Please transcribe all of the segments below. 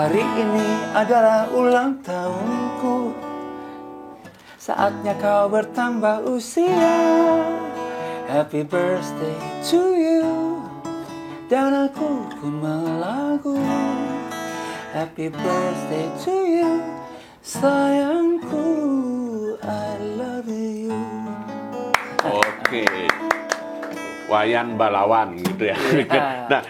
Hari ini adalah ulang tahunku, saatnya kau bertambah usia. Happy birthday to you. Dan aku pun melagu. Happy birthday to you, sayangku, I love you. Oke. Wayan Balawan gitu ya. Nah,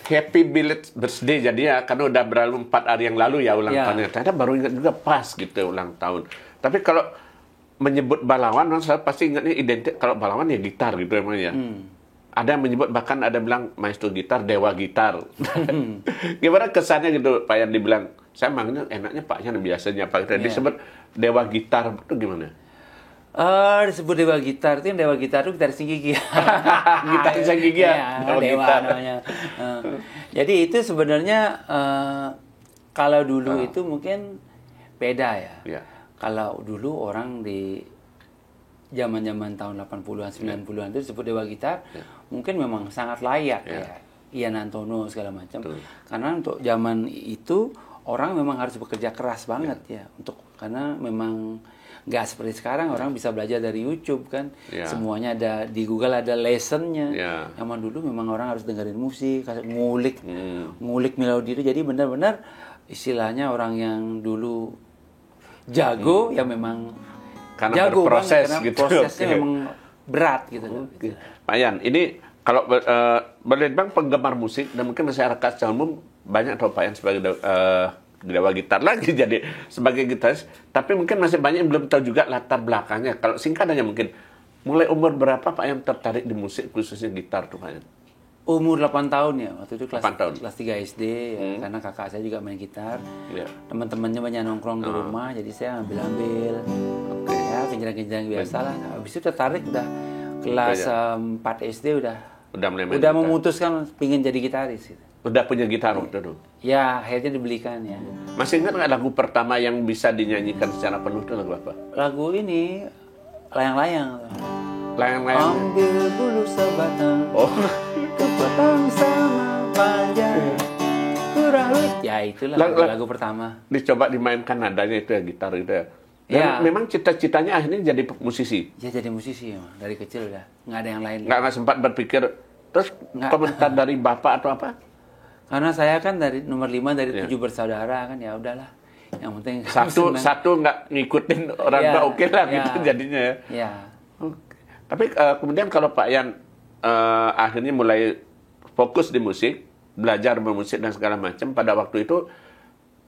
happy belated birthday jadinya karena udah berlalu 4 hari yang lalu ya ulang tahunnya. Ternyata baru ingat juga pas gitu ulang tahun. Tapi kalau menyebut Balawan, saya pasti ingatnya identik kalau Balawan ya gitar gitu emang ya. Ada yang menyebut, bahkan ada bilang maestro gitar, dewa gitar. Gimana kesannya gitu Pak Yan dibilang, saya manggilnya enaknya Pak Yan biasanya Pak Yan disebut dewa gitar itu gimana? Disebut dewa gitar, itu yang dewa gitar itu gitar Gigi. Gitar Gigi ya, dewa gitar namanya. Jadi itu sebenarnya kalau dulu itu mungkin beda ya. Kalau dulu orang di zaman-zaman tahun 80-an, 90-an itu disebut dewa gitar, mungkin memang sangat layak ya. Ian Antono segala macam. Karena untuk zaman itu orang memang harus bekerja keras banget ya karena memang nggak seperti sekarang orang bisa belajar dari YouTube kan. Semuanya ada di Google, ada lessonnya. Zaman dulu memang orang harus dengerin musik, ngulik melodi itu. Jadi benar-benar istilahnya orang yang dulu jago ya memang karena jago berproses karena gitu. Prosesnya memang berat gitu. Pak Yan, ini kalau boleh dibilang penggemar musik dan mungkin masyarakat secara umum banyak tahu Pak Yan sebagai dewa gitar lagi jadi sebagai gitaris, tapi mungkin masih banyak yang belum tahu juga latar belakangnya. Kalau singkat aja mungkin, mulai umur berapa Pak Yan tertarik di musik khususnya gitar tuh Pak Yan? Umur 8 tahun ya, waktu itu kelas 3 SD ya, karena kakak saya juga main gitar. Teman-temannya banyak nongkrong di rumah, jadi saya ambil ya kenjaran-kenjaran biasa lah. Habis itu tertarik udah kelas 4 SD udah memutuskan pingin jadi gitaris gitu. Udah punya gitar waktu itu? Ya, akhirnya dibelikan ya. Masih ingat nggak lagu pertama yang bisa dinyanyikan secara penuh itu lagu apa? Lagu ini Layang-layang. Layang-layang. Ambil bulu sebatang. Kepotong sama panjang. Kurang. Ya itulah lagu pertama. Dicoba dimainkan nadanya itu ya, gitar itu ya. Dan memang cita-citanya akhirnya jadi musisi. Ya jadi musisi ya, dari kecil udah. Nggak ada yang lain. Nggak sempat berpikir. Terus komentar dari bapak atau apa? Karena saya kan dari nomor 5 dari 7 bersaudara kan, ya udahlah. Yang penting satu nggak ngikutin orang tua, oke lah gitu jadinya ya. Tapi kemudian kalau Pak Yan akhirnya mulai fokus di musik, belajar bermusik dan segala macam, pada waktu itu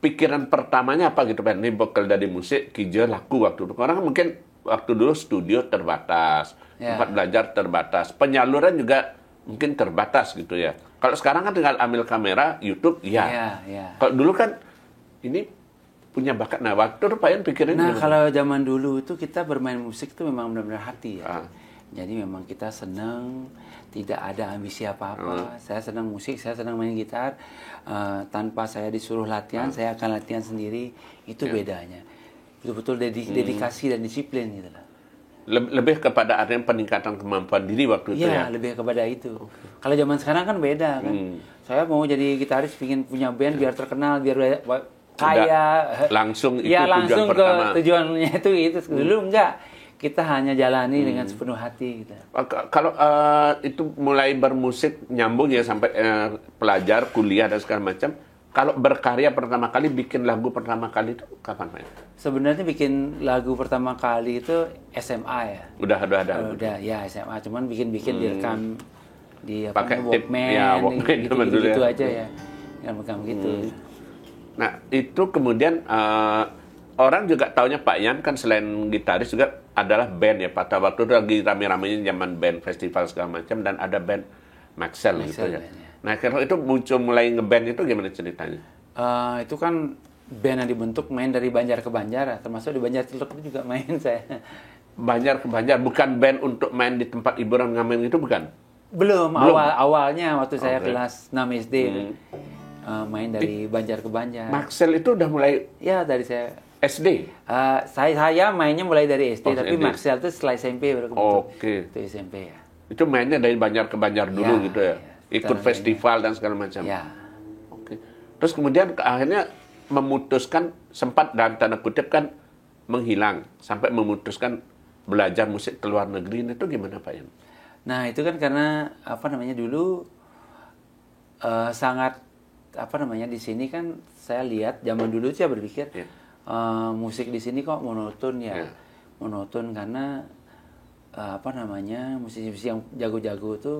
pikiran pertamanya apa gitu Pak? Ini bekal dari musik Kijö laku waktu itu. Orang mungkin waktu dulu studio terbatas, tempat belajar terbatas, penyaluran juga mungkin terbatas gitu ya. Kalau sekarang kan tinggal ambil kamera, YouTube, Kalau dulu kan ini punya bakat. Nah, waktu itu Pak Yan pikirin. Nah, kalau zaman dulu itu kita bermain musik itu memang benar-benar hati ya. Jadi memang kita senang, tidak ada ambisi apa-apa. Saya senang musik, saya senang main gitar. Tanpa saya disuruh latihan, saya akan latihan sendiri. Itu bedanya. Betul-betul dedikasi dan disiplin gitu lah. Lebih kepada adanya peningkatan kemampuan diri waktu itu ya? Iya, lebih kepada itu. Kalau zaman sekarang kan beda kan. Saya mau jadi gitaris, ingin punya band biar terkenal, biar kaya. Langsung itu langsung tujuan pertama. Tujuannya itu. Dulu enggak. Kita hanya jalani dengan sepenuh hati. Gitu. Kalau itu mulai bermusik, nyambung ya sampai pelajar, kuliah dan segala macam. Kalau berkarya pertama kali, bikin lagu pertama kali itu kapan Pak? Sebenarnya bikin lagu pertama kali itu SMA ya. Udah ada. Udah ya SMA, cuman bikin direkam di pakai Walkman, gitu aja ya. Rekam gitu. Nah, itu kemudian orang juga taunya Pak Yan kan selain gitaris juga adalah band ya. Pada waktu itu lagi rame-ramenya zaman band festival segala macam dan ada band Maxell gitu ya. Nah, kalau itu muncul mulai ngeband itu gimana ceritanya? Itu kan band yang dibentuk main dari Banjar ke Banjar, termasuk di Banjar Celuk itu juga main saya. Banjar ke Banjar, bukan band untuk main di tempat hiburan ngamen itu bukan? Belum. Awalnya waktu saya kelas 6 SD main dari Banjar ke Banjar. Maxell itu udah mulai? Ya, dari saya SD? Saya mainnya mulai dari SD, tapi Maxell itu setelah SMP baru kebentuk. Itu SMP ya. Itu mainnya dari Banjar ke Banjar dulu gitu ya? Ikut festival dan segala macam? Ya. Terus kemudian akhirnya memutuskan, sempat dalam tanda kutip kan menghilang, sampai memutuskan belajar musik ke luar negeri. Itu gimana Pak Yan? Nah itu kan karena dulu sangat di sini kan saya lihat zaman dulu saya berpikir musik di sini kok monoton ya. Monoton karena musisi-musisi yang jago-jago itu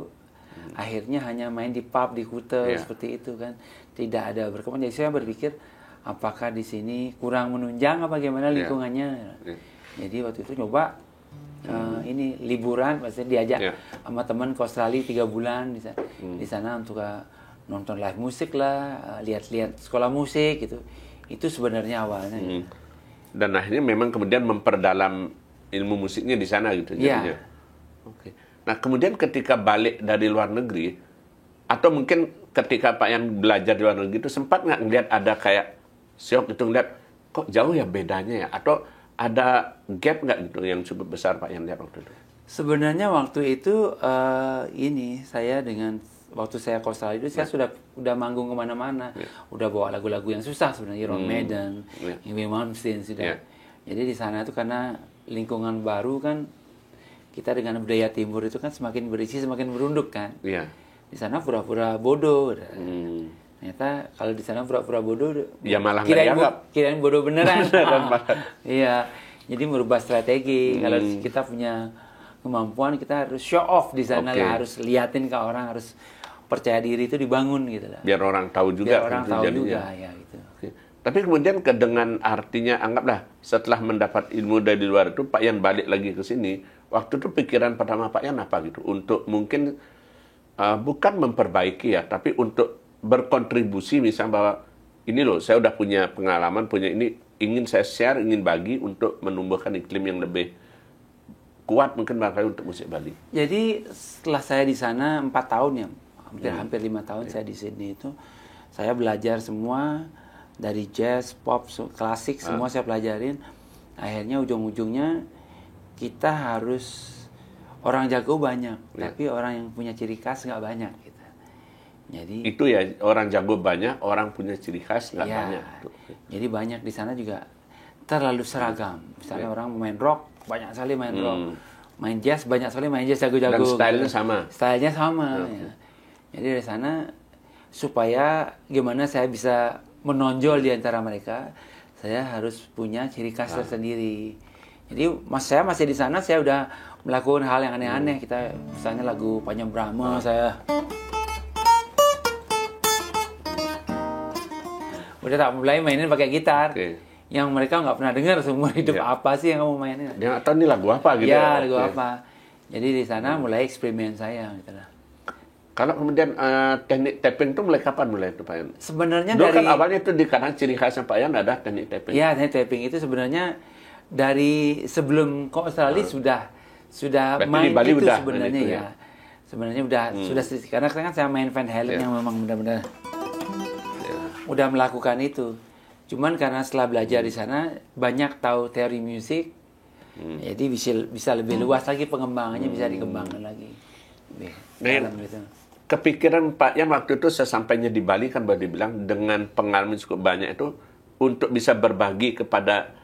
akhirnya hanya main di pub, di kute seperti itu kan, tidak ada berkembang. Jadi saya berpikir apakah di sini kurang menunjang apa bagaimana lingkungannya. Jadi waktu itu nyoba ini liburan, maksudnya diajak sama teman ke Australia 3 bulan di sana untuk nonton live musik lah, lihat-lihat sekolah musik gitu. Itu sebenarnya awalnya. Dan akhirnya memang kemudian memperdalam ilmu musiknya di sana gitu. Iya. Oke. Nah kemudian ketika balik dari luar negeri, atau mungkin ketika Pak Yan belajar di luar negeri itu sempat nggak ngeliat ada kayak syok gitu, ngeliat kok jauh ya bedanya ya, atau ada gap nggak gitu yang cukup besar Pak Yan lihat waktu itu? Sebenarnya waktu itu saya waktu saya ke Australia itu saya sudah manggung kemana-mana, udah bawa lagu-lagu yang susah sebenarnya, Iron Maiden, Heavy Mountain sudah. Jadi di sana itu karena lingkungan baru kan, kita dengan budaya timur itu kan semakin berisi semakin merunduk kan. Di sana pura-pura bodoh. Ternyata kalau di sana pura-pura bodoh, ya malah kirain bodoh beneran. Iya, jadi merubah strategi. Kalau kita punya kemampuan, kita harus show off di sana lah, harus liatin ke orang, harus percaya diri itu dibangun gitu lah. Biar orang tahu juga. Biar orang tahu juga ya gitu. Tapi kemudian dengan artinya anggaplah setelah mendapat ilmu dari luar itu Pak Yan balik lagi ke sini. Waktu itu pikiran pertama Pak Yan apa gitu? Untuk mungkin bukan memperbaiki ya, tapi untuk berkontribusi misalnya bahwa ini loh saya udah punya pengalaman, punya ini, ingin saya share, ingin bagi untuk menumbuhkan iklim yang lebih kuat mungkin barangkali untuk musik Bali. Jadi setelah saya di sana 4 tahun ya, hampir 5 tahun saya di Sydney itu, saya belajar semua dari jazz, pop, klasik, semua saya pelajarin. Akhirnya ujung-ujungnya kita harus orang jago banyak, tapi orang yang punya ciri khas nggak banyak gitu. Jadi itu ya, orang jago banyak, orang punya ciri khas nggak banyak. Jadi banyak di sana juga terlalu seragam. Misalnya orang main rock, banyak sekali main rock. Main jazz, banyak sekali main jazz jago-jago. Dan stylenya sama. Stylenya sama. Ya. Jadi dari sana supaya gimana saya bisa menonjol di antara mereka, saya harus punya ciri khas tersendiri. Jadi saya masih di sana, saya udah melakukan hal yang aneh-aneh. Kita misalnya lagu Panjang Brahma, saya udah tak mulai mainin pakai gitar. Yang mereka nggak pernah dengar seumur hidup. Apa sih yang kamu mainin? Dia nggak tahu ini lagu apa gitu. Ya, lagu apa. Jadi di sana mulai eksperimen saya gitu lah. Kalau kemudian teknik tapping itu mulai kapan mulai itu Pak Yan? Sebenarnya dulu kan awalnya itu di kanan ciri khasnya Pak Yan ada teknik tapping. Iya, teknik tapping itu sebenarnya dari sebelum ke Australia sudah main Bali itu udah, sebenarnya ya. Sebenarnya sudah karena kan saya main Van Halen yang memang benar-benar udah melakukan itu. Cuman karena setelah belajar di sana banyak tahu teori musik, jadi bisa lebih luas lagi pengembangannya, bisa dikembangkan lagi. Dalam gitu. Kepikiran Pak Yan waktu itu sesampainya di Bali kan baru dibilang dengan pengalaman cukup banyak itu untuk bisa berbagi kepada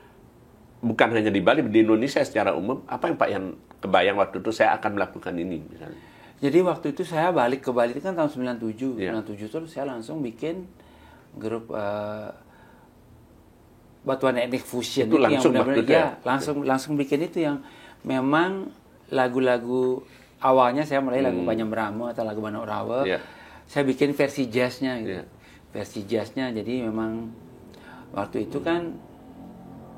bukan hanya di Bali, di Indonesia secara umum, apa yang Pak Yan kebayang waktu itu saya akan melakukan ini misalnya? Jadi waktu itu saya balik ke Bali itu kan tahun 97. 97 terus saya langsung bikin grup Batuan Etnik Fusion itu langsung yang benar-benar langsung bikin itu yang memang lagu-lagu awalnya saya mulai lagu Panjang Brahma atau lagu Manuk Rawa. Saya bikin versi jazznya gitu. Versi jazznya, jadi memang waktu itu kan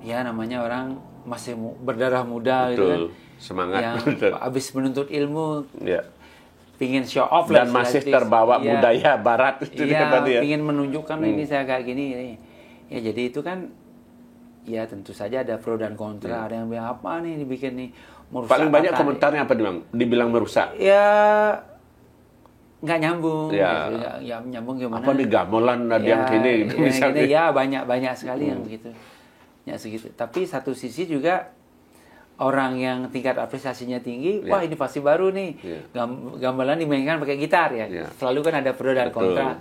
ya namanya orang masih berdarah muda gitu kan. Semangat. Yang habis menuntut ilmu. Pingin show off dan masih terbawa budaya barat itu tadi ya. Pingin menunjukkan ini saya kayak gini. Ya jadi itu kan ya tentu saja ada pro dan kontra. Ada yang bilang apa nih dibikin nih merusak. Paling banyak komentarnya apa dibilang merusak? Ya nggak nyambung. Ya nyambung gimana? Apa nih gamelan ada yang gini gitu misalnya. Ya banyak sekali yang begitu. Ya segitu. Tapi satu sisi juga orang yang tingkat apresiasinya tinggi, wah ini pasti baru nih. Gamelan dimainkan pakai gitar ya. Selalu kan ada pro dan kontra.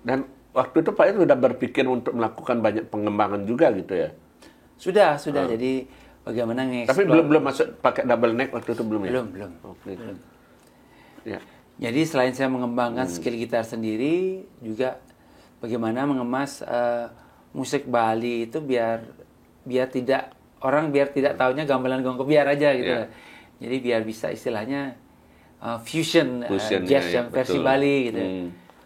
Dan waktu itu Pak Yan sudah berpikir untuk melakukan banyak pengembangan juga gitu ya? Sudah. Jadi bagaimana Tapi belum masuk pakai double neck waktu itu belum ya? Belum. Oke. Ya. Jadi selain saya mengembangkan skill gitar sendiri, juga bagaimana mengemas musik Bali itu biar tidak taunya gamelan gong kebiar aja gitu. Yeah. Jadi biar bisa istilahnya fusion jazz yang versi Bali gitu.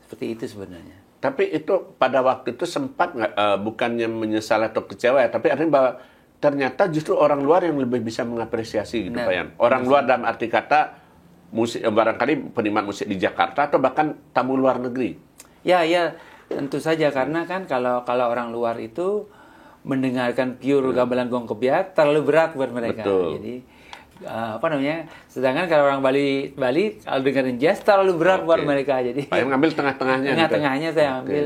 Seperti itu sebenarnya. Tapi itu pada waktu itu sempat nggak, bukannya menyesal atau kecewa ya, tapi artinya bahwa ternyata justru orang luar yang lebih bisa mengapresiasi gitu Pak Yan. Orang luar dalam arti kata musik, barangkali penikmat musik di Jakarta atau bahkan tamu luar negeri. Ya, tentu saja karena kan kalau orang luar itu mendengarkan pure gamelan gong kebiar terlalu berat buat mereka. Betul. Jadi sedangkan kalau orang Bali kalau dengerin jazz terlalu berat buat mereka. Jadi Pak Yan ngambil tengah-tengahnya. Tengah-tengahnya saya ambil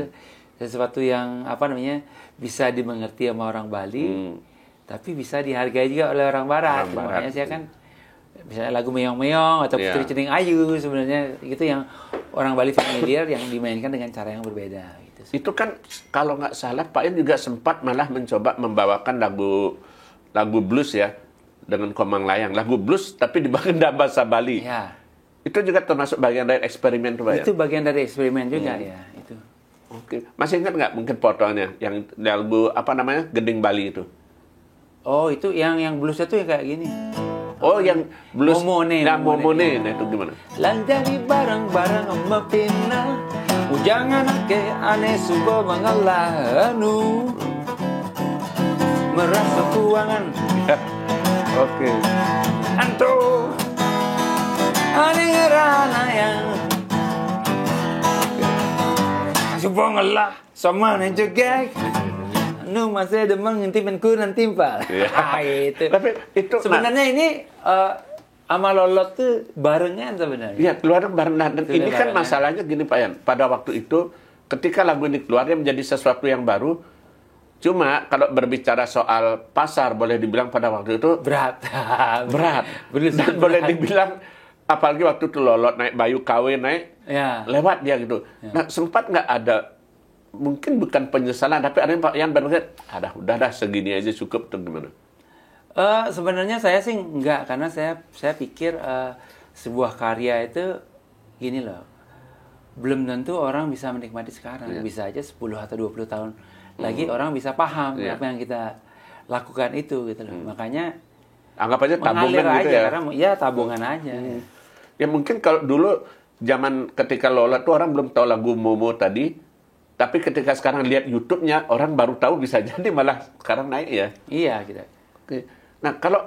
sesuatu yang bisa dimengerti sama orang Bali, tapi bisa dihargai juga oleh orang Barat. Makanya saya kan misalnya lagu Meong-Meong atau Putri Cening Ayu, sebenarnya itu yang orang Bali familiar yang dimainkan dengan cara yang berbeda gitu. Itu kan kalau nggak salah Pak Yan juga sempat malah mencoba membawakan lagu blues ya dengan Komang Layang, lagu blues tapi dibawakan dalam bahasa Bali. Ya. Itu juga termasuk bagian dari eksperimen tuh Pak Yan? Itu bagian dari eksperimen juga ya itu. Oke. Masih ingat nggak mungkin potongannya yang lagu Gending Bali itu? Oh, itu yang bluesnya tuh yang kayak gini. Oh, yang blues Momone. Nah, itu gimana? Landari barang-barang mepina, jangan ake aneh suka mengelanu, merasa kuangan. Oke. Anto, aneh ngerana yang suka ngelah sama nejegek. Nu masih ada mengintip kurang timpal. Itu. Tapi itu sebenarnya ini sama Lolot tuh barengan sebenarnya. Iya, keluar bareng. Dan ini kan masalahnya gini Pak Yan. Pada waktu itu ketika lagu ini keluarnya menjadi sesuatu yang baru. Cuma kalau berbicara soal pasar boleh dibilang pada waktu itu berat. Dan boleh dibilang apalagi waktu itu Lolot naik Bayu KW naik lewat dia gitu. Nah, sempat nggak ada mungkin bukan penyesalan, tapi ada Pak Yan berpikir, udah segini aja cukup tuh gimana? Sebenarnya saya sih enggak, karena saya pikir sebuah karya itu gini loh, belum tentu orang bisa menikmati sekarang, bisa aja 10 atau 20 tahun lagi orang bisa paham apa yang kita lakukan itu gitu loh. Makanya anggap aja tabungan gitu aja, ya. Karena tabungan aja. Ya mungkin kalau dulu zaman ketika Lola tuh orang belum tahu lagu Momo tadi. Tapi ketika sekarang lihat YouTube-nya, orang baru tahu bisa jadi malah sekarang naik ya. Iya, gitu. Oke. Nah, kalau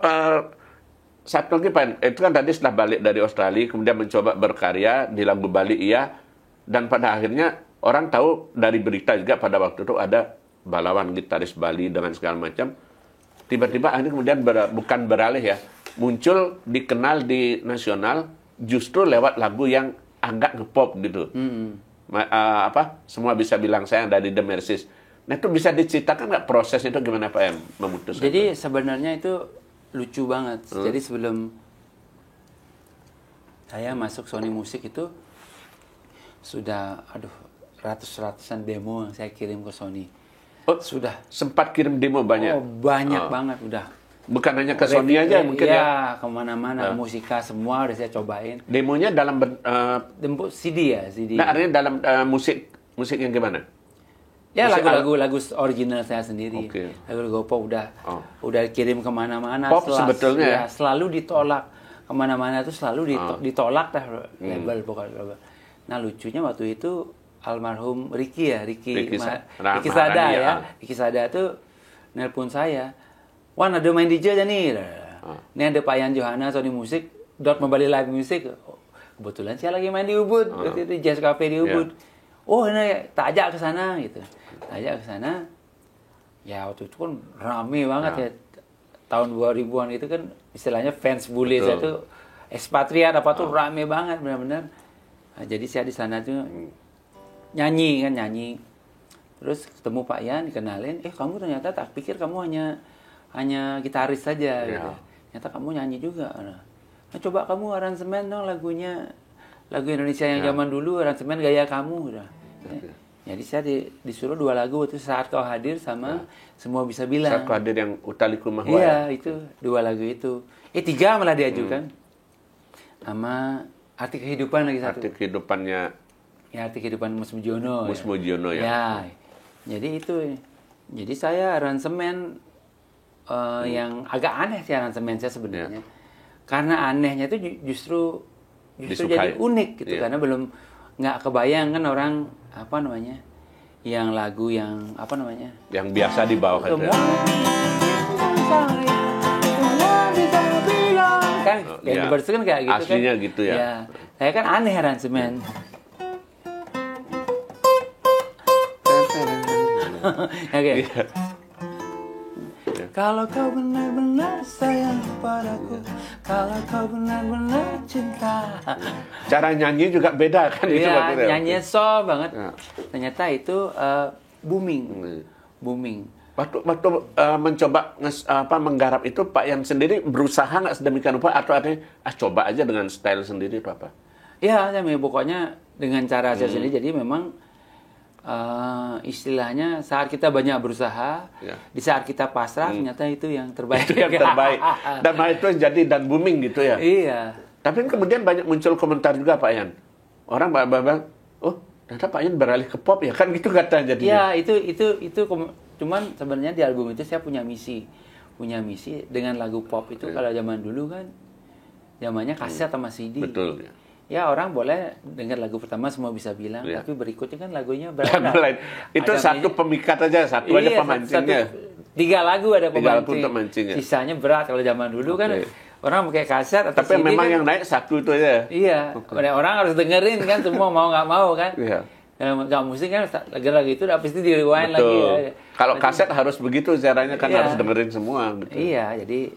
satu lagi Pak, itu kan tadi setelah balik dari Australia, kemudian mencoba berkarya di lagu Bali dan pada akhirnya orang tahu dari berita juga pada waktu itu ada balawan gitaris Bali dengan segala macam. Tiba-tiba akhirnya kemudian bukan beralih ya, muncul dikenal di nasional justru lewat lagu yang agak ngepop gitu. Semua bisa bilang saya dari The Mercies. Nah itu bisa diceritakan nggak prosesnya itu gimana Pak yang memutuskan? Jadi sebenarnya itu lucu banget. Jadi sebelum saya masuk Sony Music itu sudah ratus-ratusan demo yang saya kirim ke Sony. Oh sudah sempat kirim demo banyak? Oh banyak banget udah. Bukan hanya ke Sony aja mungkin ya? Iya, kemana-mana, musika semua udah saya cobain. Demonya dalam CD ya, CD. Nah, artinya dalam musik yang gimana? Ya lagu original saya sendiri. Okay. Lagu pop udah kirim kemana-mana. Pop sebetulnya ya? Selalu ditolak. Kemana-mana itu selalu ditolak label pokoknya. Nah lucunya waktu itu almarhum Ricky Sada ya. Ricky Sada tuh nelpon saya. Wan ada main DJ aja nih. Ini ada Pak Yan Johana Sony Music Membali Live Music. Kebetulan saya lagi main di Ubud, di Jazz Cafe di Ubud. Oh, ini tak ajak ke sana gitu. Ajak ke sana. Ya waktu itu kan rame banget ya. Tahun 2000-an itu kan istilahnya fans bully saya tuh ekspatriat tuh rame banget benar-benar. Nah, jadi saya di sana tuh nyanyi. Terus ketemu Pak Yan, dikenalin, kamu ternyata tak pikir kamu hanya gitaris saja gitu. Ternyata kamu nyanyi juga. Nah, coba kamu aransemen dong lagu Indonesia yang zaman dulu, aransemen gaya kamu udah. Jadi saya disuruh 2 lagu itu Saat Kau Hadir sama Semua Bisa Bilang. Saat Kau Hadir yang Utaliku Mahwa. Iya, itu 2 lagu itu. 3 malah diajukan. Sama Arti Kehidupan lagi satu. Arti Kehidupannya. Ya, Arti Kehidupan Mus Mujiono. Mus Mujiono ya. Ya. Jadi itu. Jadi saya aransemen yang agak aneh sih aransemen saya sebenarnya. Karena anehnya itu justru jadi unik gitu. Karena belum nggak kebayang kan orang apa namanya yang lagu yang apa namanya yang biasa dibawakan kan yang dibaris kan kayak gitu aslinya kan gitu ya. Ya saya kan aneh aransemen. Oke. Kalau kau benar-benar sayang padaku, kalau kau benar-benar cinta. Cara nyanyi juga beda kan? Iya, nyanyinya soft banget. Ya. Ternyata itu booming. Waktu mencoba menggarap itu, Pak Yan sendiri berusaha nggak sedemikian rupa atau ada coba aja dengan style sendiri itu apa? Iya, pokoknya dengan cara saya sendiri. Jadi memang istilahnya saat kita banyak berusaha, di saat kita pasrah ternyata itu yang terbaik. Itu yang terbaik. Dan itu jadi dan booming gitu ya. Iya. Tapi kemudian banyak muncul komentar juga Pak Yan. Orang bilang, oh ternyata Pak Yan beralih ke pop ya kan gitu kata jadinya. Iya itu cuman sebenarnya di album itu saya punya misi dengan lagu pop itu kalau zaman dulu kan zamannya kaset sama CD. Betul. Ya orang boleh dengar lagu pertama Semua Bisa Bilang, tapi berikutnya kan lagunya berat. Itu satu pemikat aja, satu aja pemancingnya. 3 lagu ada pemancing. Sisanya berat kalau zaman dulu kan orang pakai kaset atau tapi CD memang kan, yang naik satu itu aja. Iya, orang harus dengerin kan semua mau nggak mau kan. Iya. Kalau nggak musik kan lagu-lagu itu habis itu di-rewind lagi. Ya. Kalau kaset harus begitu caranya kan harus dengerin semua. Gitu. Iya, jadi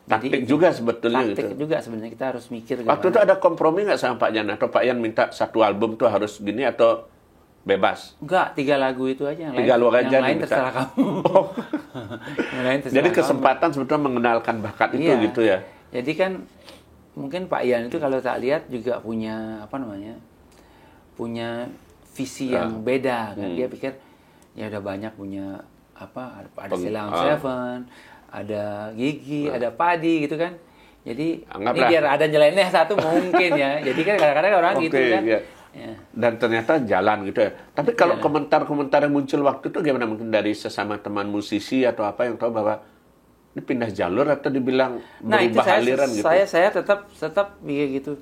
taktik juga sebetulnya taktik gitu. juga sebenarnya kita harus mikir. Waktu itu ada kompromi nggak sama Pak Yan atau Pak Yan minta satu album tuh harus gini atau bebas? Enggak, 3 lagu itu aja yang 3 lagu aja yang lain terserah kamu. Yang lain terserah. Jadi kesempatan sebetulnya mengenalkan bakat itu gitu ya. Jadi kan mungkin Pak Yan itu kalau tak lihat juga punya punya visi yang beda kan. Dia pikir ya udah banyak punya ada Sheila on 7, ada Gigi, ada Padi gitu kan. Jadi ini biar ada nyeleneh satu mungkin ya. Jadi kan kadang-kadang orang gitu kan. Ya. Dan ternyata jalan gitu ya. Tapi kalau komentar-komentar yang muncul waktu itu gimana, mungkin dari sesama teman musisi atau apa yang tahu bahwa ini pindah jalur atau dibilang berubah aliran gitu? Saya tetap mikir gitu.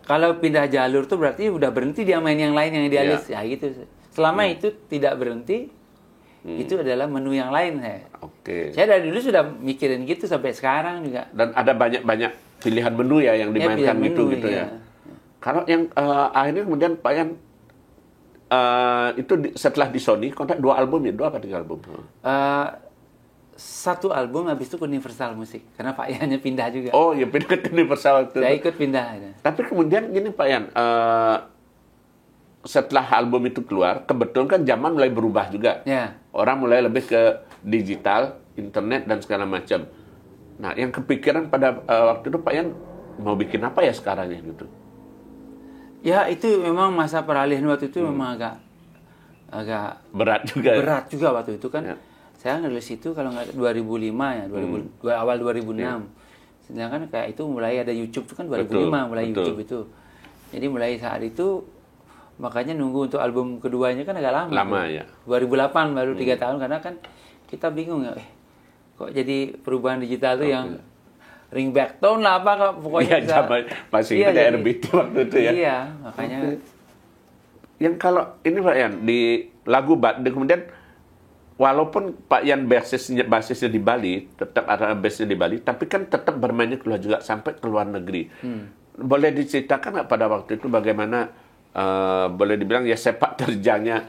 Kalau pindah jalur tuh berarti udah berhenti dia main yang lain yang idealis ya gitu. Selama itu tidak berhenti, itu adalah menu yang lain saya. Saya dari dulu sudah mikirin gitu sampai sekarang juga. Dan ada banyak pilihan menu ya yang dimainkan gitu ya. Kalau yang akhirnya kemudian Pak Yan itu setelah di Sony kontrak 2 album ya, 2 apa 3 album? 1 album habis itu ke Universal Music karena Pak Yannya pindah juga. Oh ya, pindah ke Universal itu. Saya ikut pindah. Tapi kemudian gini Pak Yan, setelah album itu keluar, kebetulan kan zaman mulai berubah juga. Orang mulai lebih ke digital, internet dan segala macam. Nah, yang kepikiran pada waktu itu Pak Yan mau bikin apa ya sekarang ya gitu? Ya itu memang masa peralihan waktu itu memang agak berat juga. Berat juga waktu itu kan. Saya nulis itu kalau nggak 2005 ya, awal 2006. Sedangkan kayak itu mulai ada YouTube itu kan 2005 mulai YouTube itu. Jadi mulai saat itu makanya nunggu untuk album keduanya kan agak lama. Lama ya. 2008 baru 3 tahun karena kan kita bingung ya. Kok jadi perubahan digital tuh yang ringback tone lah apa kok pokoknya masih ada RBT waktu itu ya. Iya, makanya yang kalau ini Pak Yan di lagu kemudian walaupun Pak Yan basisnya di Bali, tetap ada basisnya di Bali, tapi kan tetap bermainnya keluar juga sampai ke luar negeri. Boleh diceritakan nggak pada waktu itu bagaimana boleh dibilang ya sepak terjangnya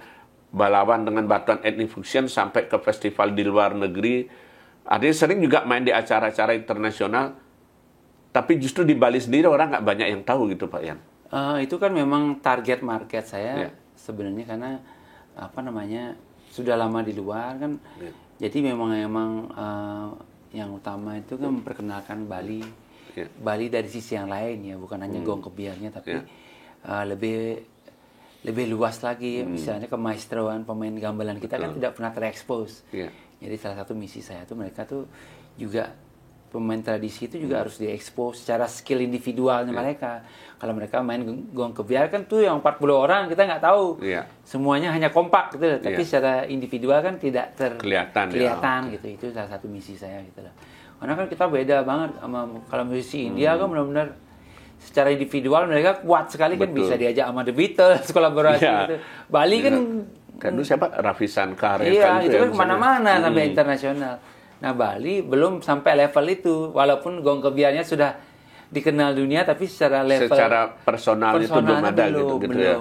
Balawan dengan Batuan Ethnic Fusion sampai ke festival di luar negeri. Artinya sering juga main di acara-acara internasional, tapi justru di Bali sendiri orang nggak banyak yang tahu gitu Pak Yan. Itu kan memang target market saya sebenarnya karena sudah lama di luar kan. Jadi memang yang utama itu kan memperkenalkan Bali. Bali dari sisi yang lain ya, bukan hanya gong kebiarnya tapi lebih lebih luas lagi, misalnya kemaestroan pemain gamelan kita kan tidak pernah terekspos. Jadi salah satu misi saya tuh mereka tuh juga pemain tradisi itu juga harus diekspos secara skill individualnya mereka. Kalau mereka main gong kebiar kan tuh yang 40 orang kita nggak tahu. Semuanya hanya kompak gitu loh. Tapi secara individual kan tidak kelihatan gitu. Itu salah satu misi saya gitu loh. Karena kan kita beda banget sama kalau musisi India kan benar-benar secara individual mereka kuat sekali. Kan bisa diajak sama The Beatles kolaborasi gitu. Bali kan siapa Raffi Shankar itu kan kemana-mana sampai internasional. Nah Bali belum sampai level itu, walaupun gong kebiarnya sudah dikenal dunia, tapi secara personal itu belum ada gitu ya.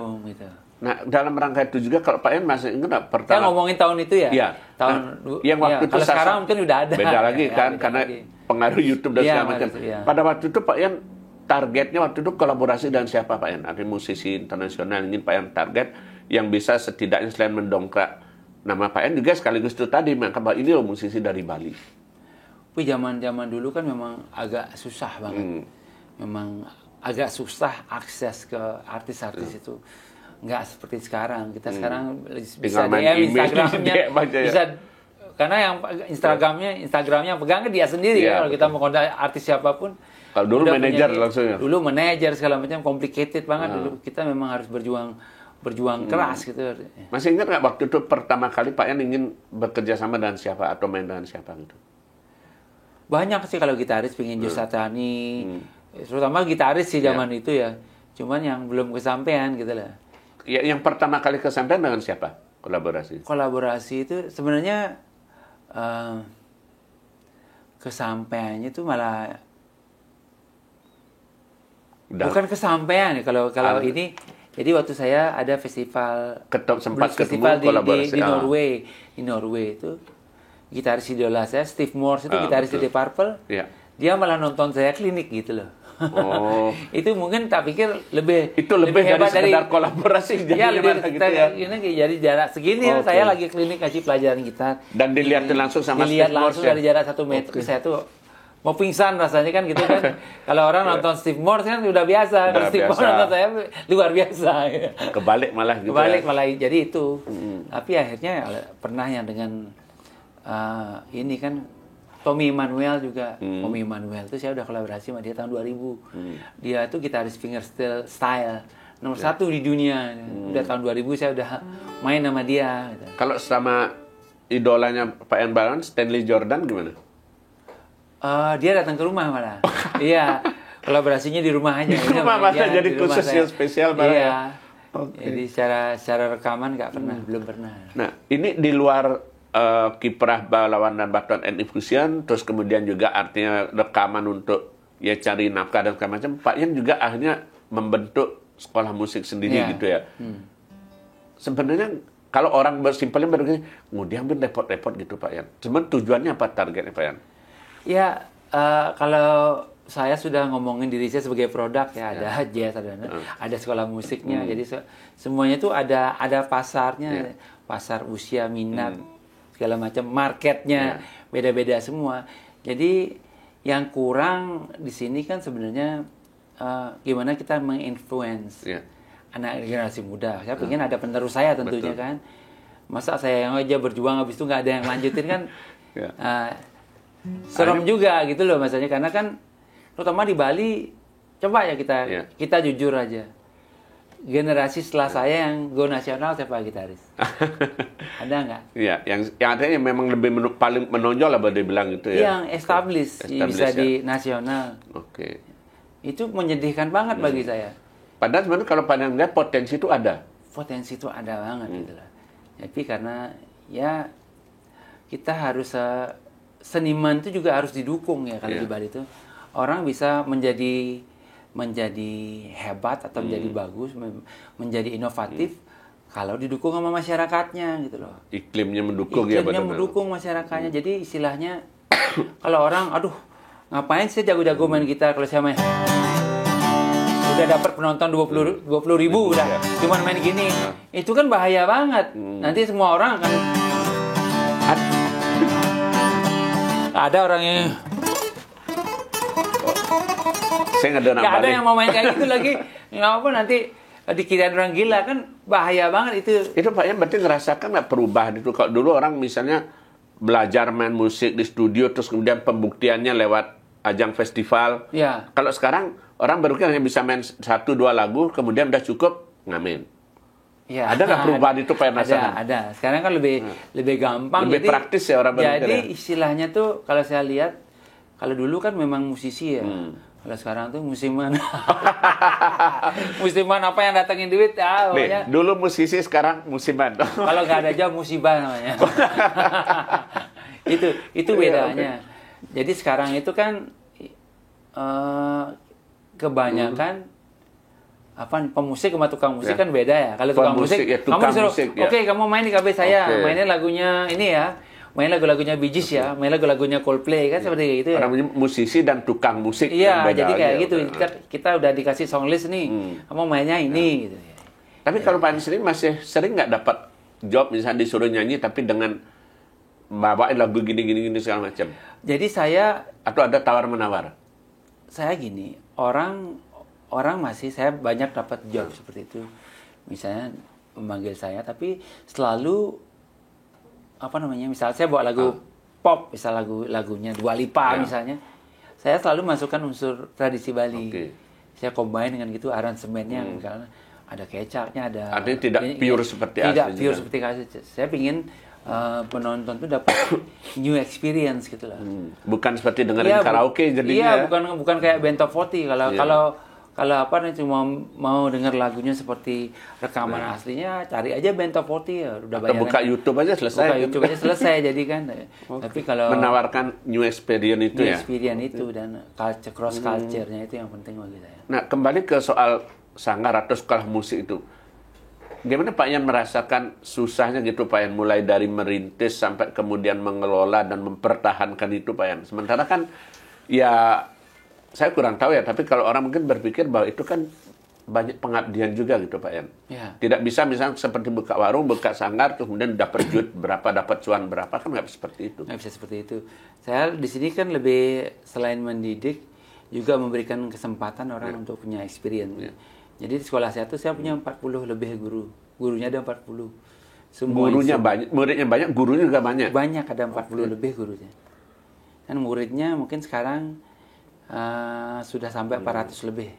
Nah dalam rangka itu juga kalau Pak Ian masih ingat pertama kita ngomongin tahun itu ya, tahun yang waktu itu sekarang mungkin udah ada beda lagi kan karena pengaruh YouTube dan segala macam. Pada waktu itu Pak Ian targetnya waktu itu kolaborasi dengan siapa Pak Ian? Ada musisi internasional ingin Pak Ian target yang bisa setidaknya selain mendongkrak nama Pak Ian juga sekaligus itu tadi bahwa ini loh musisi dari Bali. Tapi zaman dulu kan memang agak susah banget. Memang agak susah akses ke artis-artis itu. Nggak seperti sekarang. Kita sekarang bisa DM Instagramnya, bisa karena yang Instagramnya pegang kan dia sendiri ya. Kalau kita mau kontak artis siapapun. Kalau dulu manajer langsung ya. Dulu manajer segala macam complicated banget. Dulu kita memang harus berjuang keras gitu. Masih ingat nggak waktu itu pertama kali Pak Ian ingin bekerja sama dengan siapa atau main dengan siapa gitu? Banyak sih kalau gitaris pengen Joe Satriani, terutama gitaris sih zaman itu ya. Cuman yang belum kesampaian gitu lah. Ya, yang pertama kali kesampaian dengan siapa kolaborasi? Kolaborasi itu sebenarnya kesampaiannya itu malah bukan kesampaian ya kalau ini. Jadi waktu saya ada festival di Norway itu gitaris idola saya Steve Morse itu gitaris di Deep Purple. Dia malah nonton saya klinik gitu loh. Itu mungkin tak pikir lebih hebat dari sekedar kolaborasi jadi jarak segini saya lagi klinik ngasih pelajaran gitar dan dilihat langsung sama Steve Morse dari jarak 1 meter. Saya tuh mau pingsan rasanya kan gitu kan. Kalau orang nonton Steve Morse kan udah biasa. Kalau Steve Morse nonton saya luar biasa. Kebalik malah gitu. Jadi itu. Tapi akhirnya pernah yang dengan ini kan Tommy Emmanuel juga. Tommy Emmanuel itu saya udah kolaborasi sama dia tahun 2000. Dia itu gitaris fingerstyle nomor 1 di dunia. Udah tahun 2000 saya udah main sama dia. Kalau sama idolanya Pak Ian Baron, Stanley Jordan gimana? Dia datang ke rumah malah. Iya, kolaborasinya di rumah aja. Di rumah malah jadi khusus yang spesial malah. Iya. Jadi secara rekaman belum pernah. Nah, ini di luar kiprah Balawan dan Batuan and Infusion, terus kemudian juga artinya rekaman untuk ya cari nafkah dan segala macam. Pak Ian juga akhirnya membentuk sekolah musik sendiri gitu ya. Sebenarnya kalau orang bersimpelnya bergini, dia ambil repot-repot gitu Pak Ian. Cuman tujuannya apa, targetnya Pak Ian? Ya, kalau saya sudah ngomongin diri saya sebagai produk ya, ada jazz, ada sekolah musiknya, jadi semuanya itu ada pasarnya, pasar usia, minat, segala macam, marketnya beda-beda semua. Jadi yang kurang di sini kan sebenarnya gimana kita menginfluence anak generasi muda. Saya pengen ada penerus saya tentunya kan. Masa saya yang aja berjuang habis itu nggak ada yang lanjutin kan. Serem juga gitu loh masanya, karena kan terutama di Bali, coba ya kita jujur aja, generasi setelah saya yang go nasional siapa gitaris? Ada nggak? Iya, yang artinya memang lebih paling menonjol lah boleh dibilang gitu ya. Yang established bisa di nasional. Itu menyedihkan banget bagi saya. Padahal sebenarnya kalau pandang lihat potensi itu ada. Potensi itu ada banget gitu lah. Tapi karena ya kita harus seniman itu juga harus didukung ya kalau di Bali itu. Orang bisa menjadi hebat atau menjadi bagus, menjadi inovatif kalau didukung sama masyarakatnya gitu loh. Iklimnya mendukung Iklimnya mendukung masyarakatnya. Jadi istilahnya kalau orang aduh ngapain sih jago-jago main gitar kalau saya main udah dapat penonton 20 ribu udah cuman main gini. Itu kan bahaya banget. Nanti semua orang akan ada orang yang saya nggak ada yang mau main kayak gitu lagi. Nggak apa nanti dikirain orang gila kan bahaya banget itu. Itu Pak Yan berarti ngerasakan nggak perubahan itu? Kalau dulu orang misalnya belajar main musik di studio terus kemudian pembuktiannya lewat ajang festival. Ya. Kalau sekarang orang berpikir hanya bisa main 1-2 lagu kemudian udah cukup ngamen. Ya, ada nggak perubahan itu Pak Yan rasakan? Ada. Sekarang kan lebih gampang. Lebih jadi, praktis ya orang berpikir. Jadi istilahnya tuh kalau saya lihat, kalau dulu kan memang musisi ya. Kalau sekarang tuh musiman. Musiman apa yang datangin duit? Dulu musisi, sekarang musiman. Kalau nggak ada job, musibah namanya. itu bedanya. Jadi sekarang itu kan kebanyakan pemusik sama tukang musik kan beda ya. Kalau tukang musik, kamu disuruh, oke, kamu main di cafe saya, mainin lagunya ini ya, main lagu-lagunya Bee Gees ya, main lagu-lagunya Coldplay kan seperti itu ya. Orang musisi dan tukang musik. Iya, jadi kayak gitu. Kita udah dikasih song list nih, kamu mainnya ini gitu. Tapi kalau Pak Yan sendiri masih sering nggak dapat job misalnya disuruh nyanyi tapi dengan bawain lagu gini segala macam. Jadi saya atau ada tawar-menawar. Saya gini, orang masih, saya banyak dapat job seperti itu. Misalnya memanggil saya, tapi selalu misalnya saya bawa lagu pop, misal lagunya Dua Lipa misalnya, saya selalu masukkan unsur tradisi Bali. Saya combine dengan gitu aransemennya, misalnya ada kecapnya, ada. Artinya tidak pure seperti asli. Tidak pure seperti asli. Saya ingin penonton tuh dapat new experience gitu lah. Bukan seperti dengerin karaoke jadinya. Iya, bukan kayak Bento 40. Kalau cuma mau denger lagunya seperti rekaman aslinya, cari aja Bento 40 ya, udah banyak. Atau buka YouTube aja selesai. Buka YouTube aja selesai jadi kan. Tapi kalau menawarkan new experience itu new experience itu dan cross culture-nya itu yang penting bagi saya. Nah, kembali ke soal sanggar atau sekolah musik itu. Gimana Pak Yan merasakan susahnya gitu Pak Yan, mulai dari merintis sampai kemudian mengelola dan mempertahankan itu Pak Yan. Sementara kan ya saya kurang tahu ya, tapi kalau orang mungkin berpikir bahwa itu kan banyak pengabdian juga gitu Pak Yan. Ya. Tidak bisa misalnya seperti buka warung, buka sanggar, kemudian dapat duit berapa, dapat cuan berapa, kan nggak bisa seperti itu. Nggak bisa seperti itu. Saya di sini kan lebih selain mendidik, juga memberikan kesempatan orang untuk punya experience. Jadi di sekolah saya tuh saya punya 40 lebih guru. Gurunya ada 40. Semua gurunya banyak, muridnya banyak, gurunya juga banyak. Banyak, ada 40 lebih gurunya. Kan muridnya mungkin sekarang sudah sampai 400 lebih.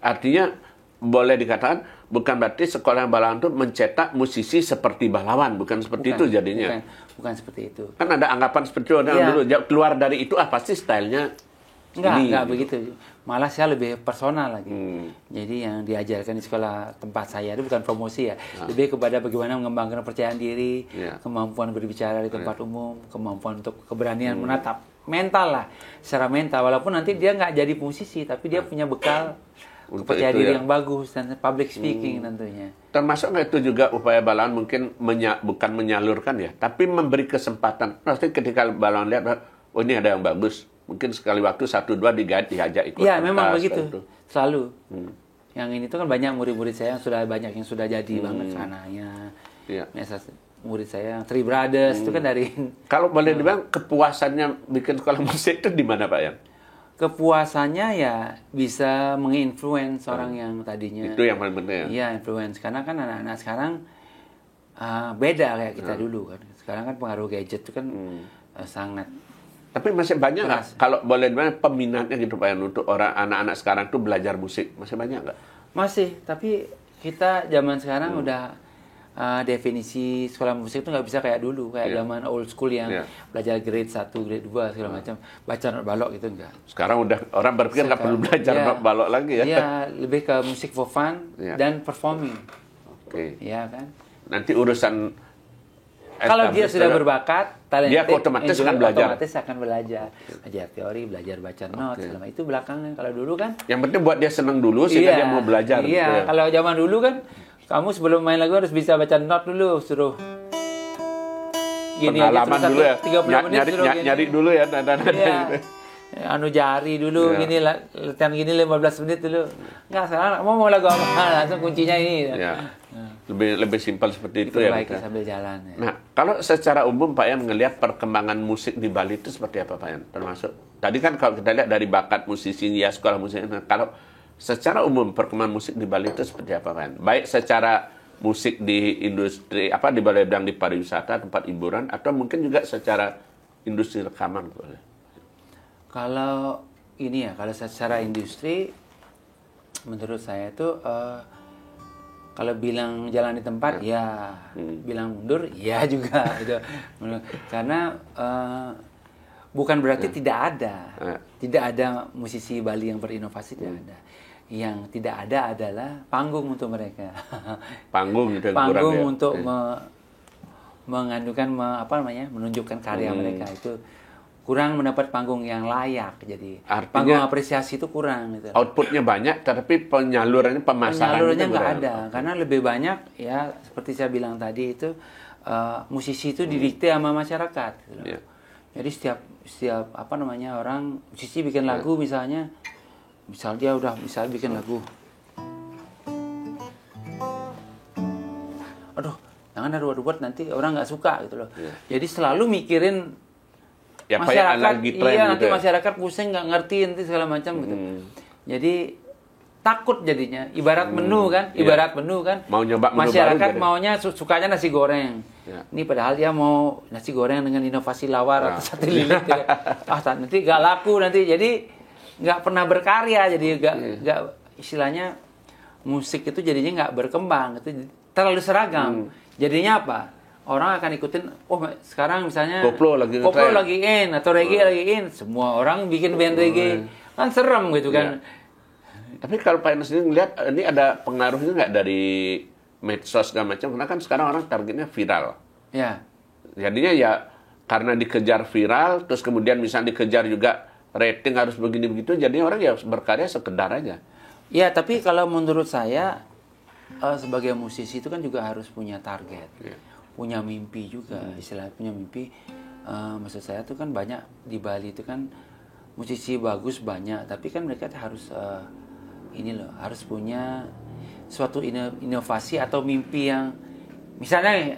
Artinya boleh dikatakan bukan berarti sekolah Balawan itu mencetak musisi seperti Balawan, bukan seperti itu jadinya. Bukan seperti itu. Kan ada anggapan seperti itu dulu, keluar dari itu pasti stylenya Enggak begitu. Malah saya lebih personal lagi. Jadi yang diajarkan di sekolah tempat saya itu bukan promosi ya. Lebih kepada bagaimana mengembangkan kepercayaan diri, kemampuan berbicara di tempat umum, kemampuan untuk keberanian menatap. Mental lah. Secara mental. Walaupun nanti dia nggak jadi musisi, tapi dia punya bekal kepercayaan diri yang bagus dan public speaking tentunya. Termasuk nggak itu juga upaya Balawan mungkin bukan menyalurkan ya, tapi memberi kesempatan. Pasti ketika Balawan lihat, oh ini ada yang bagus. Mungkin sekali waktu 1-2 diajak ikut. Iya, memang begitu. Selalu. Yang ini tuh kan banyak murid-murid saya yang sudah jadi banget sananya. Iya. Murid saya Three Brothers itu kan dari. Kalau boleh dibilang kepuasannya bikin sekolah musik itu di mana Pak Yan? Kepuasannya ya bisa menginfluence orang yang tadinya. Itu yang paling penting. Iya, influence. Karena kan anak-anak sekarang beda kayak kita dulu kan. Sekarang kan pengaruh gadget itu kan sangat. Tapi masih banyak nggak? Kalau boleh dibilang peminatnya gitu Pak Yan untuk orang anak-anak sekarang tuh belajar musik masih banyak nggak? Masih, tapi kita zaman sekarang udah definisi sekolah musik itu nggak bisa kayak dulu, kayak zaman old school yang belajar grade 1, grade 2 segala macam, baca not balok gitu enggak. Sekarang udah orang berpikir nggak perlu belajar not balok lagi ya? Iya, lebih ke musik for fun dan performing. Iya kan? Nanti urusan kalau dia sudah berbakat, talented, dia otomatis akan belajar. Belajar teori, belajar baca not, selama itu belakangnya. Kalau dulu kan yang penting buat dia senang dulu sehingga dia mau belajar. Iya, kalau zaman dulu kan kamu sebelum main lagu harus bisa baca not dulu, suruh gini pengalaman aja dulu ya. 30 menit nyari dulu ya nada-nada gitu. Anu jari dulu gini latihan gini 15 menit dulu. Enggak, sekarang mau lagu apa? Langsung kuncinya ini. Lebih simpel seperti itu ya. Sambil jalan. Ya. Nah, kalau secara umum Pak Yan melihat perkembangan musik di Bali itu seperti apa Pak Yan? Termasuk tadi kan kalau kita lihat dari bakat musisi ya sekolah musik. Nah, kalau secara umum perkembangan musik di Bali itu seperti apa kan? Baik secara musik di industri apa di Bali bidang di pariwisata, tempat hiburan, atau mungkin juga secara industri rekaman boleh. Kalau ini ya, kalau secara industri menurut saya itu kalau bilang jalan di tempat ya, bilang mundur ya juga gitu. Karena bukan berarti tidak ada musisi Bali yang berinovasi, tidak ada. Yang tidak ada adalah panggung untuk mereka. Panggung itu panggung kurang, untuk mengandungkan menunjukkan karya mereka itu kurang mendapat panggung yang layak. Jadi artinya, panggung apresiasi itu kurang gitu. Outputnya banyak tapi penyalurannya penyalurannya nggak ada. Karena lebih banyak ya seperti saya bilang tadi itu musisi itu didikte sama masyarakat gitu. Jadi setiap orang musisi bikin lagu misalnya dia udah bisa bikin lagu. Aduh, jangan ada buat nanti orang nggak suka gitu loh. Jadi selalu mikirin ya, masyarakat, nanti gitu masyarakat pusing nggak ngerti nanti segala macam gitu. Jadi takut jadinya. Ibarat menu kan, Mau nyoba menu masyarakat baru, maunya sukanya nasi goreng. Ini padahal dia mau nasi goreng dengan inovasi lawar atau sate lilit. Gitu. Nanti nggak laku nanti. Jadi nggak pernah berkarya, jadi nggak istilahnya musik itu jadinya nggak berkembang, itu terlalu seragam. Jadinya apa? Orang akan ikutin, sekarang misalnya koplo lagi in atau reggae lagi in, semua orang bikin band reggae, kan serem gitu kan. Tapi kalau Pak Enes sendiri ngelihat ini ada pengaruhnya nggak dari medsos segala macam? Karena kan sekarang orang targetnya viral. Ya. Jadinya ya karena dikejar viral, terus kemudian misalnya dikejar juga rating harus begini-begitu, jadi orang ya berkarya sekedar aja. Ya, tapi kalau menurut saya sebagai musisi itu kan juga harus punya target, punya mimpi juga, istilahnya punya mimpi. Maksud saya itu kan banyak di Bali itu kan musisi bagus banyak, tapi kan mereka harus harus punya suatu inovasi atau mimpi yang misalnya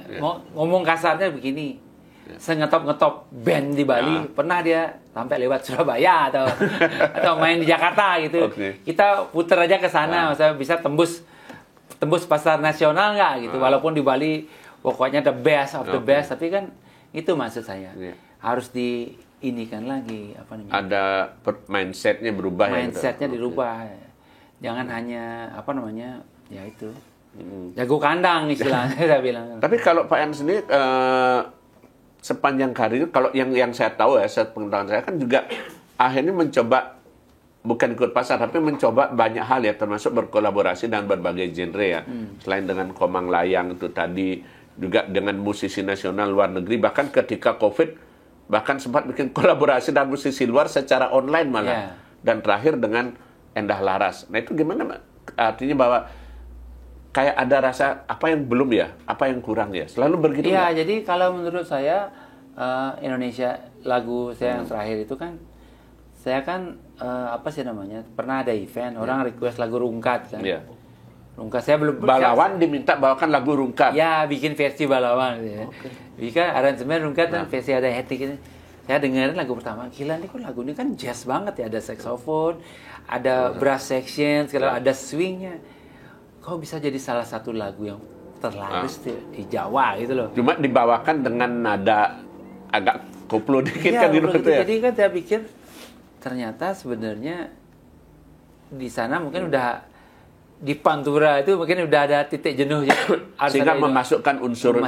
ngomong kasarnya begini. Sengetop-ngetop band di Bali, pernah dia sampai lewat Surabaya atau main di Jakarta gitu. Kita puter aja ke sana, misalnya bisa tembus pasar nasional nggak gitu. Walaupun di Bali pokoknya the best of the best, tapi kan itu maksud saya. Harus diinikan lagi ada mindsetnya berubah. Mindsetnya dirubah. Jangan hanya ya itu. Jago kandang istilahnya saya bilang. Tapi kalau Pak Enes sendiri sepanjang karir, kalau yang saya tahu ya, sepengetahuan saya kan juga akhirnya mencoba bukan ikut pasar, tapi mencoba banyak hal ya, termasuk berkolaborasi dengan berbagai genre ya. Selain dengan Komang Layang itu tadi, juga dengan musisi nasional luar negeri, bahkan ketika COVID, bahkan sempat bikin kolaborasi dengan musisi luar secara online malah. Dan terakhir dengan Endah Laras. Nah itu gimana? Artinya bahwa kayak ada rasa apa yang belum ya, apa yang kurang ya, selalu begitu. Iya, jadi kalau menurut saya Indonesia lagu saya yang terakhir itu kan, saya kan pernah ada event orang request lagu Rungkat kan. Rungkat saya belum. Balawan diminta bawakan lagu Rungkat. Ya, bikin versi Balawan. Ya. Bikin aransemen Rungkat dan versi ada Heti gitu. Saya dengerin lagu pertama, gila nih kok lagu ini kan jazz banget ya, ada saxophone, ada brass section, ada swingnya. Kok bisa jadi salah satu lagu yang terlaris di Jawa gitu loh. Cuma dibawakan dengan nada agak koplo dikit kan gitu ya. Jadi kan saya pikir ternyata sebenarnya di sana mungkin udah di Pantura itu mungkin udah ada titik jenuh ya. Sehingga memasukkan unsur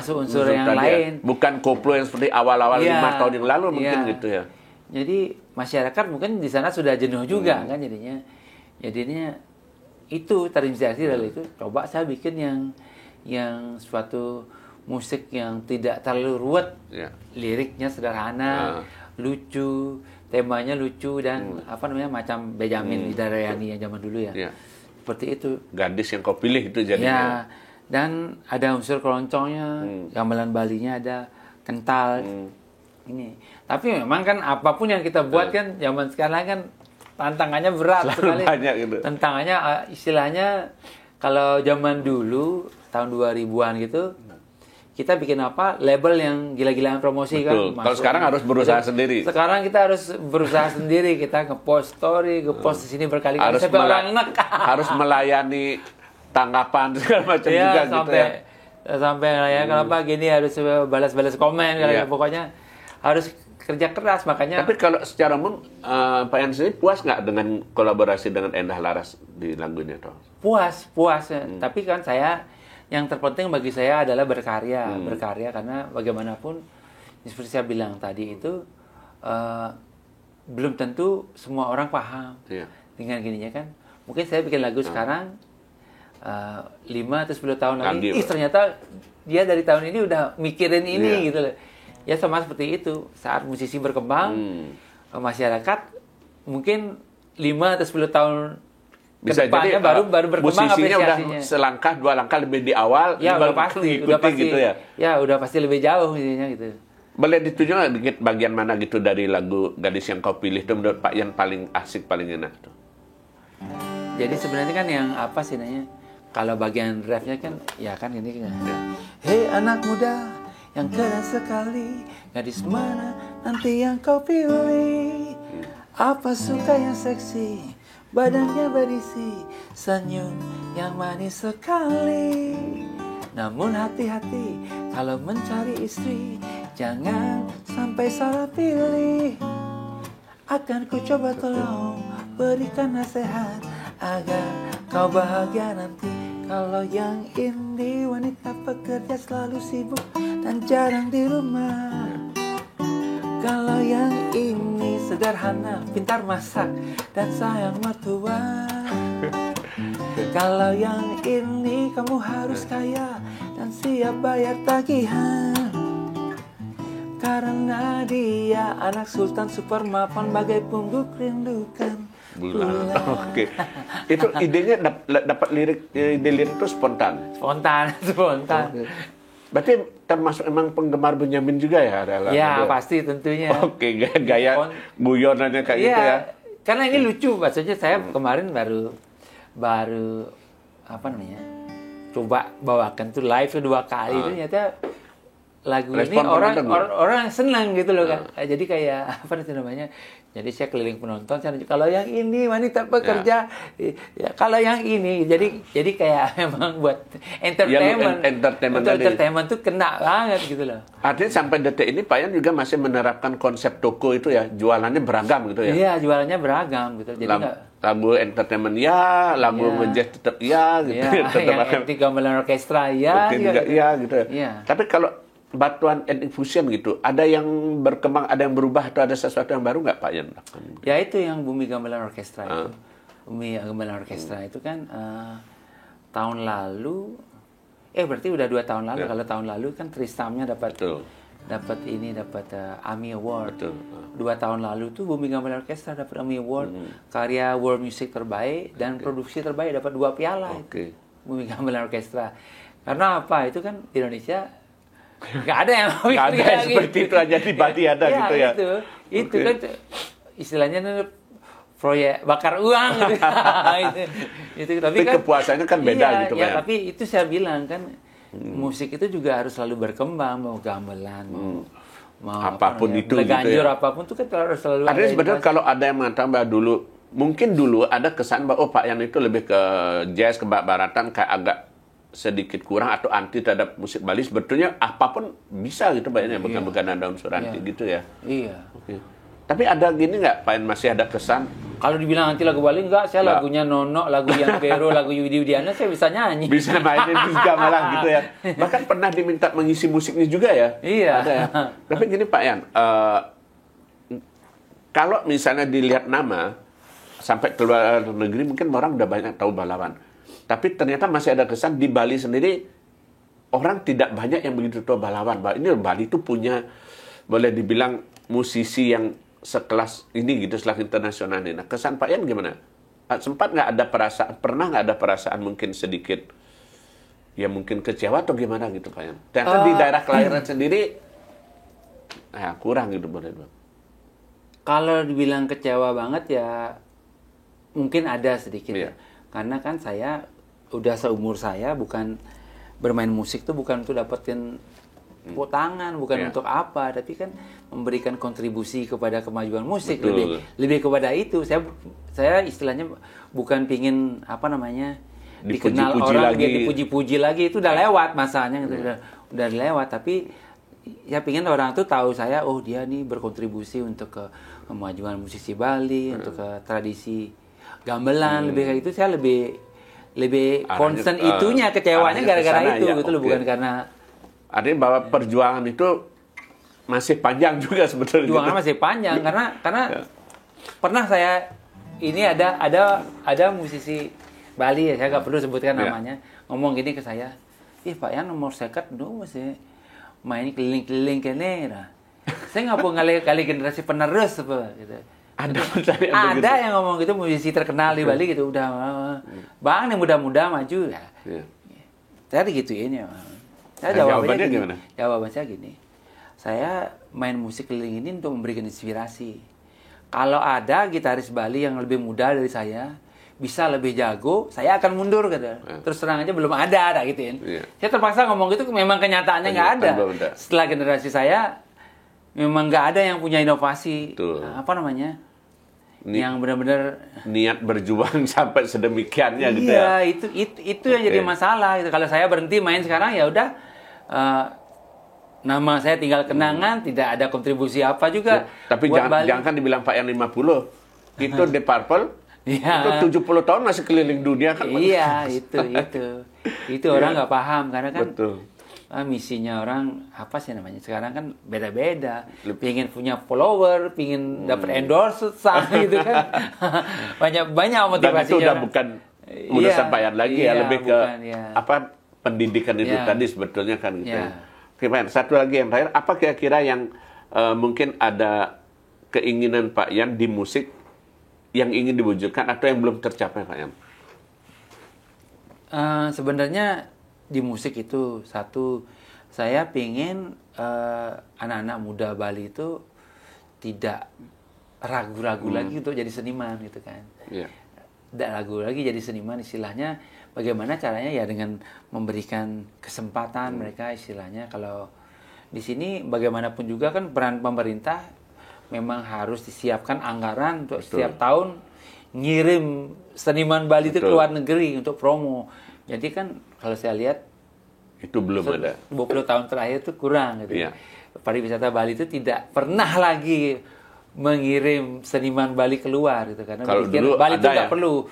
yang lain. Bukan koplo yang seperti awal-awal 5 tahun yang lalu mungkin gitu ya. Jadi masyarakat mungkin di sana sudah jenuh juga kan jadinya itu terinspirasi dari itu. Coba saya bikin yang suatu musik yang tidak terlalu ruwet, liriknya sederhana, lucu, temanya lucu dan macam Benjamin Widarayani yang zaman dulu ya. Seperti itu. Gadis yang kau pilih itu jadinya. Dan ada unsur keroncongnya, gamelan Balinya ada kental. Ini. Tapi memang kan apapun yang kita buat kan zaman sekarang kan tantangannya berat sekali. Gitu. Tantangannya istilahnya kalau zaman dulu tahun 2000-an gitu, kita bikin apa label yang gila-gilaan promosi. Betul. Kan. Kalau sekarang harus berusaha sendiri. Sekarang kita harus berusaha sendiri. Kita nge-post story, nge-post di sini berkali-kali sampai orang enak. Harus melayani tanggapan segala macam juga sampai, gitu ya. Sampai ya kenapa gini harus balas-balas komen pokoknya harus kerja keras makanya. Tapi kalau secara umum Pak Yan sendiri puas nggak dengan kolaborasi dengan Endah Laras di lagunya toh? Puas. Tapi kan yang terpenting bagi saya adalah berkarya karena bagaimanapun seperti saya bilang tadi itu belum tentu semua orang paham dengan gininya kan. Mungkin saya bikin lagu sekarang 5 atau 10 tahun lagi, ternyata dia dari tahun ini udah mikirin ini gitu loh. Ya sama seperti itu, saat musisi berkembang, masyarakat mungkin 5 atau 10 tahun bisa kedepannya jadi baru berkembang musisinya apresiasinya. Udah selangkah 2 langkah lebih di awal, udah pasti gitu ya. Ya udah pasti lebih jauh intinya gitu. Boleh ditunjuk nggak dikit bagian mana gitu dari lagu Gadis Yang Kau Pilih itu menurut Pak Yan paling asik, paling enak tuh? Jadi sebenarnya kan yang apa sih namanya? Kalau bagian refnya kan, ya kan ini kan. Hei anak muda yang keren sekali, gadis mana nanti yang kau pilih? Apa suka yang seksi, badannya berisi, senyum yang manis sekali. Namun hati-hati kalau mencari istri, jangan sampai salah pilih. Akan ku coba tolong berikan nasihat agar kau bahagia nanti. Kalau yang ini wanita pekerja selalu sibuk dan jarang di rumah. Kalau yang ini sederhana, pintar masak dan sayang mertua. Kalau yang ini kamu harus kaya dan siap bayar tagihan. Karena dia anak sultan super mapan bagai pungguk rindukan bulan. Oke. Itu idenya dapat ide lirik itu spontan. Spontan. Okay. Berarti termasuk emang penggemar Benyamin juga ya? Ya, pasti tentunya. Oke, gaya guyonannya kayak gitu ya. Karena ini lucu, maksudnya saya kemarin baru apa namanya? Coba bawakan tuh live 2 kali itu ternyata lagu ini orang senang gitu loh kan. Jadi kayak apa itu namanya? Jadi saya keliling penonton, kalau yang ini wanita pekerja, ya kalau yang ini, jadi kayak memang buat entertainment tuh kena banget gitu loh. Artinya sampai detik ini Pak Yan juga masih menerapkan konsep toko itu ya, jualannya beragam gitu ya? Iya, jualannya beragam gitu. Jadi lagu entertainment ya, lagu ngejazz tetap ya gitu. Ya, yang gamelan orkestra ya, gitu. Ya. Tapi kalau Batuan and Infusion gitu, ada yang berkembang, ada yang berubah atau ada sesuatu yang baru nggak Pak Yan? Ya itu yang Bumi Gamelan Orkestra itu. Bumi Gamelan Orkestra itu kan tahun lalu, berarti udah 2 tahun lalu. Kalau tahun lalu kan Tristamnya dapat AMI Award. 2 tahun lalu tuh Bumi Gamelan Orkestra dapat AMI Award, karya world music terbaik dan produksi terbaik dapat 2 piala. Bumi Gamelan Orkestra. Karena apa? Itu kan di Indonesia nggak ada yang seperti itu aja di Bali ada gitu ya. Itu kan istilahnya proyek bakar uang gitu. Tapi kan kepuasannya kan beda gitu kan. Tapi itu saya bilang kan musik itu juga harus selalu berkembang, mau gamelan, mau apapun itu gitu ya. Apapun itu kan harus selalu. Artinya sebenarnya kalau ada yang mengatakan bahwa mungkin dulu ada kesan bahwa Pak Yan itu lebih ke jazz, ke baratan, kayak agak sedikit kurang atau anti terhadap musik Bali. Sebetulnya apapun bisa gitu banyak bukan ada unsur anti gitu ya. Iya. Oke. Tapi ada gini nggak Pak Yan, masih ada kesan? Kalau dibilang anti lagu Bali enggak, saya lagunya Nono, lagu Yang Pero, lagu Yudi Widiana saya bisa nyanyi. Bisa mainin juga malah gitu ya. Bahkan pernah diminta mengisi musiknya juga ya. Iya. Ada ya. Tapi gini Pak Yan, kalau misalnya dilihat nama sampai ke luar negeri mungkin orang udah banyak tahu Balawan. Tapi ternyata masih ada kesan di Bali sendiri orang tidak banyak yang begitu tahu Balawan. Ini Bali itu punya, boleh dibilang musisi yang sekelas ini gitu, sekelas internasional ini. Nah, kesan Pak Yan gimana? Sempat nggak ada perasaan, pernah nggak ada perasaan mungkin sedikit, ya mungkin kecewa atau gimana gitu Pak Yan? Ternyata di daerah kelahiran sendiri, kurang gitu boleh dibilang. Kalau dibilang kecewa banget ya mungkin ada sedikit. Iya. Karena kan saya udah seumur saya bukan bermain musik tuh bukan untuk dapetin tepuk tangan, bukan untuk apa, tapi kan memberikan kontribusi kepada kemajuan musik. Lebih kepada itu. Saya istilahnya bukan pingin apa namanya dikenal orang, biar dipuji-puji lagi, itu udah lewat masanya, gitu. Udah lewat. Tapi ya pingin orang tuh tahu saya, oh dia nih berkontribusi untuk ke kemajuan musisi Bali, untuk ke tradisi gamelan, lebih kayak itu. Saya lebih concern itunya, kecewanya gara-gara itu, gitu loh, bukan karena. Artinya bahwa perjuangan itu masih panjang juga sebetulnya. Perjuangan masih panjang karena pernah saya ini ada musisi Bali ya, saya nggak perlu sebutkan namanya, ngomong gini ke saya, Pak Yan nomor seket dulu masih main keliling-keliling kene, saya nggak mau kali generasi penerus apa gitu. Ada yang ngomong gitu, musisi terkenal di Bali gitu, udah bang yang muda-muda maju ya. Saya digituin ya. Saya jawabannya gimana? Jawaban saya gini, saya main musik keliling ini untuk memberikan inspirasi. Kalau ada gitaris Bali yang lebih muda dari saya, bisa lebih jago, saya akan mundur gitu. Terus terang aja belum ada gituin. Saya terpaksa ngomong gitu, memang kenyataannya nggak ada. Setelah generasi saya, memang nggak ada yang punya inovasi. Apa namanya? Yang benar-benar niat berjuang sampai sedemikiannya gitu ya. Iya, itu yang jadi masalah gitu. Kalau saya berhenti main sekarang ya udah nama saya tinggal kenangan, tidak ada kontribusi apa juga. Tapi jangan dibilang Pak Yan 50. Itu The Purple. Itu 70 tahun masih keliling dunia kan. Iya, itu orang nggak paham karena kan misinya orang apa sih namanya sekarang kan beda-beda, pingin punya follower, pingin dapat endorse gitu kan. banyak motivasinya. Dan itu udah bukan urusan Pak Yan lagi ya, lebih ke apa pendidikan itu tadi sebetulnya kan gitu. Oke, Pak Yan, satu lagi yang terakhir, apa kira-kira yang mungkin ada keinginan Pak Yan di musik yang ingin diwujudkan atau yang belum tercapai, Pak Yan? Sebenarnya di musik itu satu, saya pingin anak-anak muda Bali itu tidak ragu-ragu lagi untuk jadi seniman gitu kan. Tidak ragu lagi jadi seniman, istilahnya bagaimana caranya ya dengan memberikan kesempatan mereka, istilahnya kalau di sini bagaimanapun juga kan peran pemerintah memang harus disiapkan anggaran untuk setiap tahun ngirim seniman Bali itu ke luar negeri untuk promo. Jadi kan kalau saya lihat itu belum ada. 20 tahun terakhir itu kurang gitu. Pariwisata Bali itu tidak pernah lagi mengirim seniman Bali keluar gitu karena kalau dulu Bali itu nggak perlu.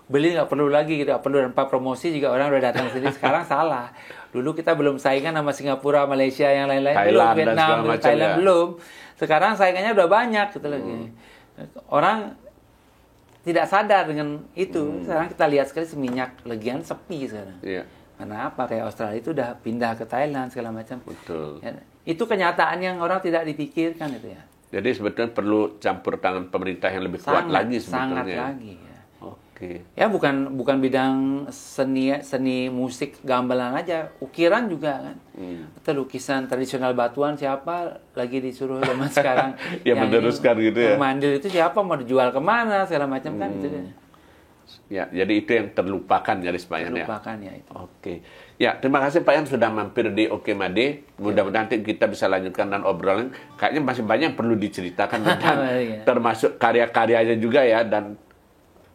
Beli nggak perlu lagi gitu, perlu tanpa promosi juga orang udah datang sini. Sekarang salah. Dulu kita belum saingan sama Singapura, Malaysia yang lain-lain, belum Vietnam, Thailand belum. Sekarang saingannya udah banyak gitu lagi. Orang tidak sadar dengan itu. Sekarang kita lihat sekali Seminyak Legian sepi sekarang. Karena apa? Kayak Australia itu udah pindah ke Thailand segala macam. Ya, itu kenyataan yang orang tidak dipikirkan itu ya. Jadi sebetulnya perlu campur tangan pemerintah yang lebih kuat lagi sebetulnya. Sangat lagi. Ya. Oke. Ya bukan bidang seni musik gamelan aja, ukiran juga kan. Atau lukisan tradisional batuan siapa lagi disuruh zaman sekarang yang meneruskan gitu ya. Mandil itu siapa mau dijual kemana segala macam kan itu. Ya, jadi itu yang terlupakan nyaris Pak Yan ya. Terlupakan ya itu. Oke. Ya, terima kasih Pak Yan sudah mampir di Oke Made. Mudah-mudahan nanti kita bisa lanjutkan dan obrolan. Kayaknya masih banyak yang perlu diceritakan tentang termasuk karya-karyanya juga ya, dan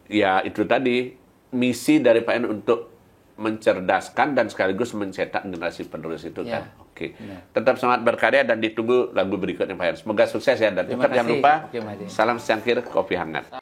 ya itu tadi misi dari Pak Yan untuk mencerdaskan dan sekaligus mencetak generasi penerus itu kan. Oke. Tetap semangat berkarya dan ditunggu lagu berikutnya Pak Yan. Semoga sukses ya, dan tetap jangan lupa salam secangkir kopi hangat.